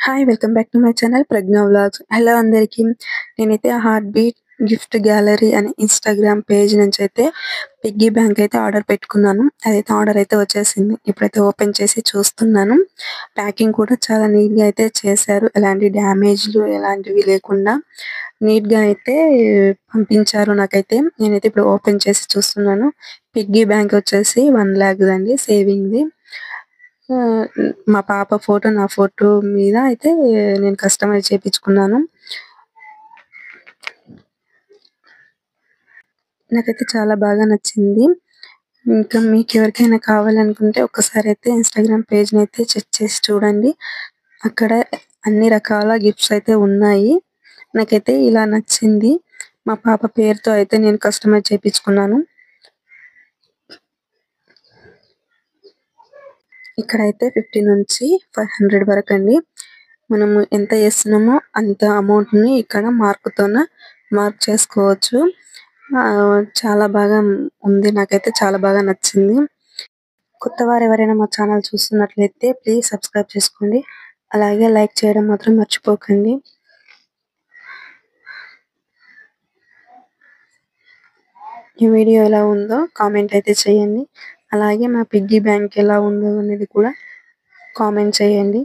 Hi! Welcome back to my channel Prajna vlogs. Hello అందరికీ. నేనైతే heart beat gift gallery అనే Instagram page నుంచైతే piggy bank అయితే order పెట్టుకున్నాను. అదైతే ఆర్డర్ అయితే వచ్చేసింది. ఇప్పుడైతే ఓపెన్ చేసి చూస్తున్నాను. ప్యాకింగ్ కూడా చాలా నీట్‌గా అయితే చేశారు. ఎలాంటి డ్యామేజ్‌లు ఎలాంటివి లేకుండా నీట్‌గా అయితే పంపించారు నాకైతే. నేనైతే ఇప్పుడు ఓపెన్ చేసి చూస్తున్నాను. పిగ్గీ బ్యాంక్ వచ్చేసి 1,00,000 దండి సేవింగ్‌ది. ఆహ్, మా పాప ఫోటో, నా ఫోటో మీద అయితే నేను కస్టమైజ్ చేపించుకున్నాను. నాకైతే చాలా బాగా నచ్చింది. ఇంకా మీకెవరికైనా కావాలనుకుంటే ఒక్కసారైతే ఇన్‌స్టాగ్రామ్ పేజ్‌నైతే చెక్ చేసి చూడండి. అక్కడ అన్ని రకాల గిఫ్ట్స్ అయితే ఉన్నాయి. నాకైతే ఇలా నచ్చింది. మా పాప పేరుతో అయితే నేను కస్టమైజ్ చేపించుకున్నాను. ఇక్కడైతే 50 నుంచి 500 వరకండి. మనము ఎంత ఏస్తున్నామో అంత అమౌంట్‌ని ఇక్కడ మార్క్ చేసుకోవచ్చు. చాలా బాగా ఉంది. నాకైతే చాలా బాగా నచ్చింది. కొత్త వారెవరైనా మా ఛానల్ చూస్తున్నట్లయితే ప్లీజ్ సబ్స్క్రైబ్ చేసుకోండి. అలాగే లైక్ చేయడం మాత్రం మర్చిపోకండి. ఈ వీడియో ఎలా ఉందో కామెంట్ అయితే చేయండి. అలాగే మా పిగ్గీ బ్యాంక్ ఎలా ఉందో అనేది కూడా కామెంట్ చేయండి.